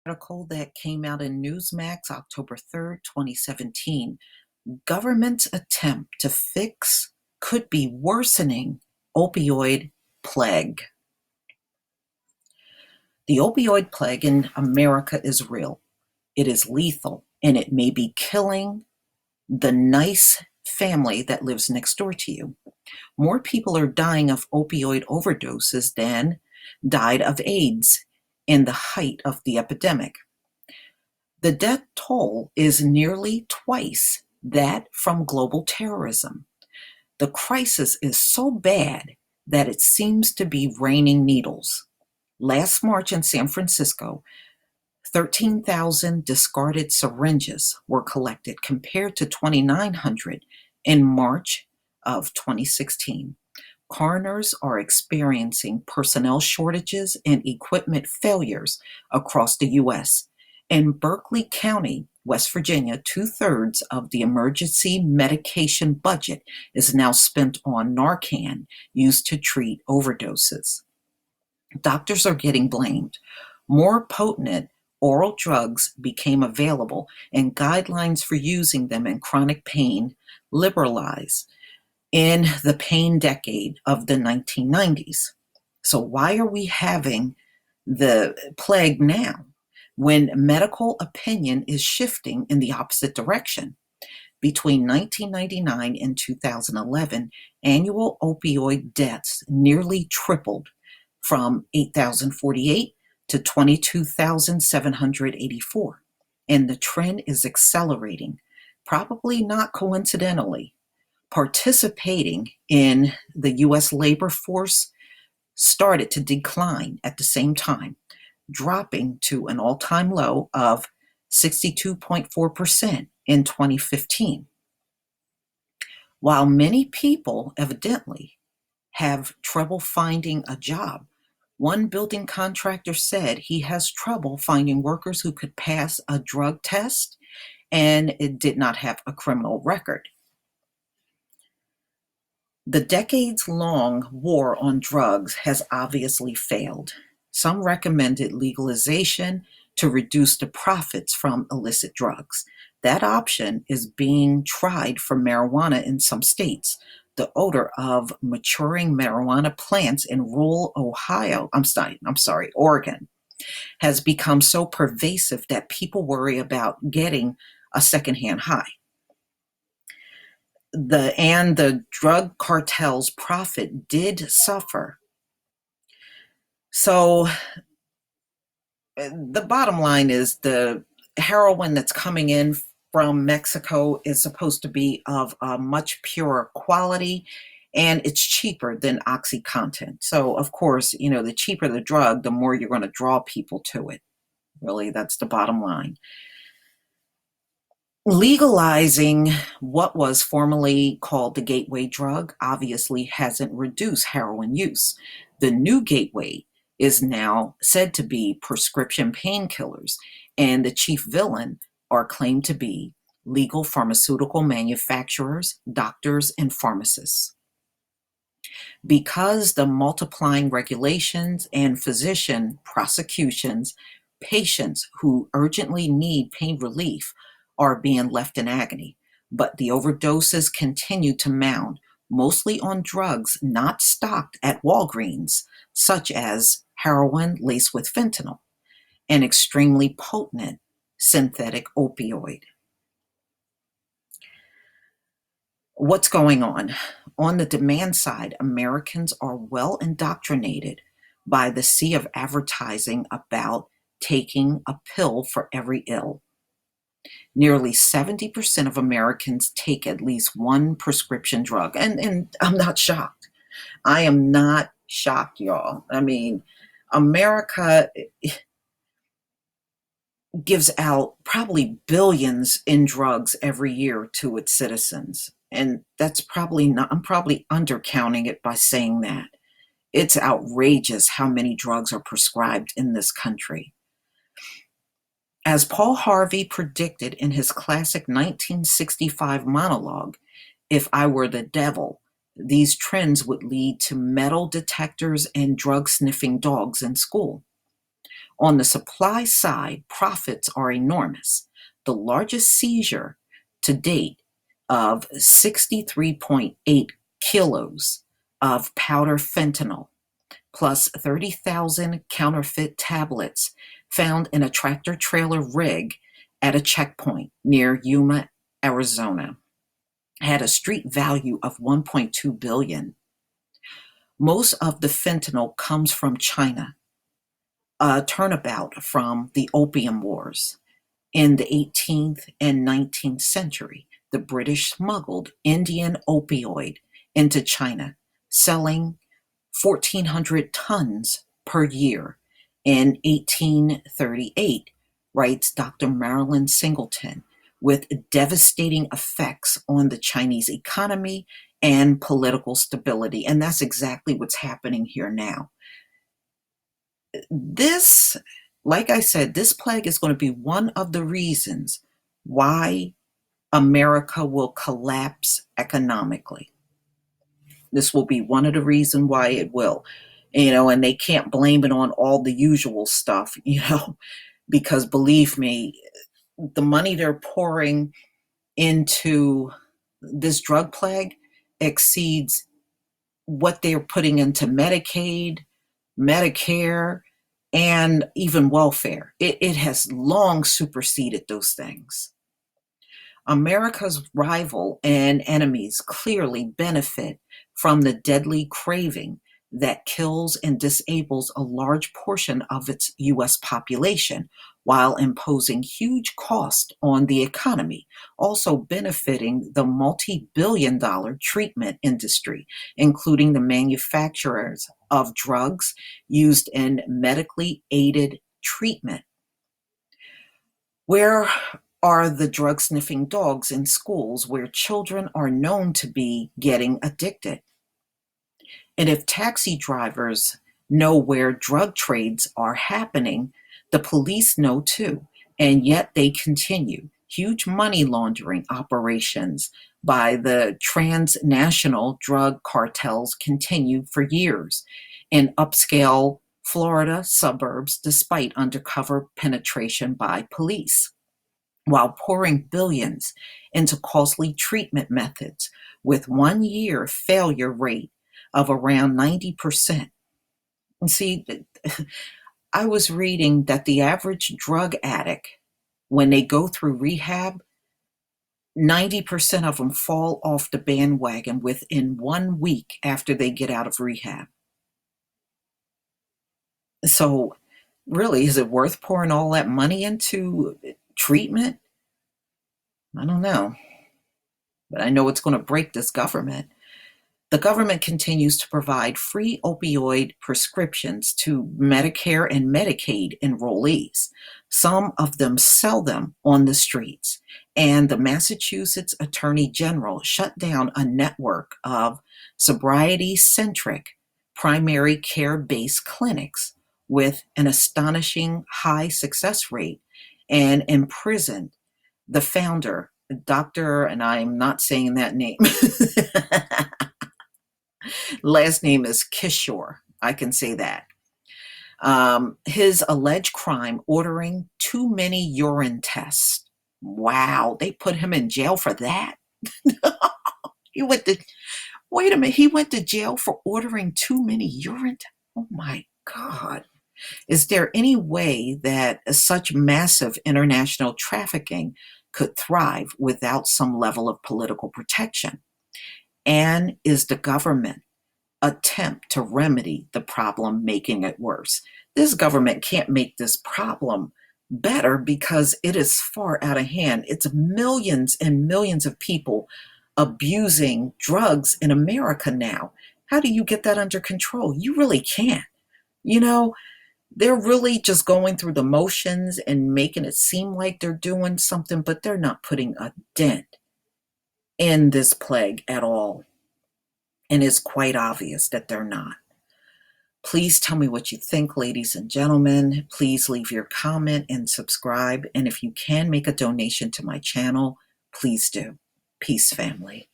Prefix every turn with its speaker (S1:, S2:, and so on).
S1: Article that came out in Newsmax October 3rd, 2017. Government's attempt to fix could be worsening opioid plague. The opioid plague in America is real. It is lethal, and it may be killing the nice family that lives next door to you. More people are dying of opioid overdoses than died of AIDS in the height of the epidemic. The death toll is nearly twice that from global terrorism. The crisis is so bad that it seems to be raining needles. Last March in San Francisco, 13,000 discarded syringes were collected compared to 2,900 in March of 2016. Coroners are experiencing personnel shortages and equipment failures across the U.S. In Berkeley County, West Virginia, 2/3 of the emergency medication budget is now spent on Narcan used to treat overdoses. Doctors are getting blamed. More potent oral drugs became available, and guidelines for using them in chronic pain liberalized in the pain decade of the 1990s. So why are we having the plague now when medical opinion is shifting in the opposite direction? Between 1999 and 2011, annual opioid deaths nearly tripled from 8,048 to 22,784. And the trend is accelerating, probably not coincidentally. Participating in the U.S. labor force started to decline at the same time, dropping to an all-time low of 62.4% in 2015. While many people evidently have trouble finding a job, one building contractor said he has trouble finding workers who could pass a drug test and it did not have a criminal record. The decades-long war on drugs has obviously failed. Some recommended legalization to reduce the profits from illicit drugs. That option is being tried for marijuana in some states. The odor of maturing marijuana plants in rural Oregon, has become so pervasive that people worry about getting a secondhand high. The drug cartel's profit did suffer. So the bottom line is the heroin that's coming in from Mexico is supposed to be of a much purer quality, and it's cheaper than OxyContin. So of course, the cheaper the drug, the more you're going to draw people to it. Really, that's the bottom line. Legalizing what was formerly called the gateway drug obviously hasn't reduced heroin use. The new gateway is now said to be prescription painkillers, and the chief villain are claimed to be legal pharmaceutical manufacturers, doctors, and pharmacists. Because the multiplying regulations and physician prosecutions, patients who urgently need pain relief are being left in agony, but the overdoses continue to mount, mostly on drugs not stocked at Walgreens, such as heroin laced with fentanyl, an extremely potent synthetic opioid. What's going on? On the demand side, Americans are well indoctrinated by the sea of advertising about taking a pill for every ill. Nearly 70% of Americans take at least one prescription drug. And I'm not shocked. I am not shocked, y'all. I mean, America gives out probably billions in drugs every year to its citizens. And that's probably not, I'm probably undercounting it by saying that. It's outrageous how many drugs are prescribed in this country. As Paul Harvey predicted in his classic 1965 monologue, "If I Were the Devil," these trends would lead to metal detectors and drug-sniffing dogs in school. On the supply side, profits are enormous. The largest seizure to date of 63.8 kilos of powder fentanyl, plus 30,000 counterfeit tablets found in a tractor trailer rig at a checkpoint near Yuma, Arizona, had a street value of 1.2 billion. Most of the fentanyl comes from China, a turnabout from the Opium Wars. In the 18th and 19th century, the British smuggled Indian opioid into China, selling 1,400 tons per year. In 1838, writes Dr. Marilyn Singleton, with devastating effects on the Chinese economy and political stability. And that's exactly what's happening here now. This, like I said, this plague is going to be one of the reasons why America will collapse economically. This will be one of the reasons why it will, and they can't blame it on all the usual stuff, because believe me, the money they're pouring into this drug plague exceeds what they're putting into Medicaid, Medicare, and even welfare. It has long superseded those things. America's rival and enemies clearly benefit from the deadly craving that kills and disables a large portion of its U.S. population while imposing huge cost on the economy, also benefiting the multi-billion-dollar treatment industry, including the manufacturers of drugs used in medically aided treatment. Where are the drug-sniffing dogs in schools where children are known to be getting addicted? And if taxi drivers know where drug trades are happening, the police know too, and yet they continue. Huge money laundering operations by the transnational drug cartels continue for years in upscale Florida suburbs despite undercover penetration by police, while pouring billions into costly treatment methods with 1 year failure rate of around 90%. And see, I was reading that the average drug addict, when they go through rehab, 90% of them fall off the bandwagon within 1 week after they get out of rehab. So, really, is it worth pouring all that money into treatment? I don't know. But I know it's going to break this government. The government continues to provide free opioid prescriptions to Medicare and Medicaid enrollees. Some of them sell them on the streets. And the Massachusetts Attorney General shut down a network of sobriety-centric primary care-based clinics with an astonishing high success rate and imprisoned the founder, Dr., and I'm not saying that name. Last name is Kishore. I can say that. His alleged crime, ordering too many urine tests. Wow, they put him in jail for that. He went to, wait a minute, he went to jail for ordering too many urine tests. Oh my God. Is there any way that such massive international trafficking could thrive without some level of political protection? And is the government attempt to remedy the problem making it worse? This government can't make this problem better because it is far out of hand. It's millions and millions of people abusing drugs in America now. How do you get that under control? You really can't. They're really just going through the motions and making it seem like they're doing something, but they're not putting a dent in this plague at all. And it's quite obvious that they're not. Please tell me what you think, ladies and gentlemen. Please leave your comment and subscribe. And if you can make a donation to my channel, please do. Peace, family.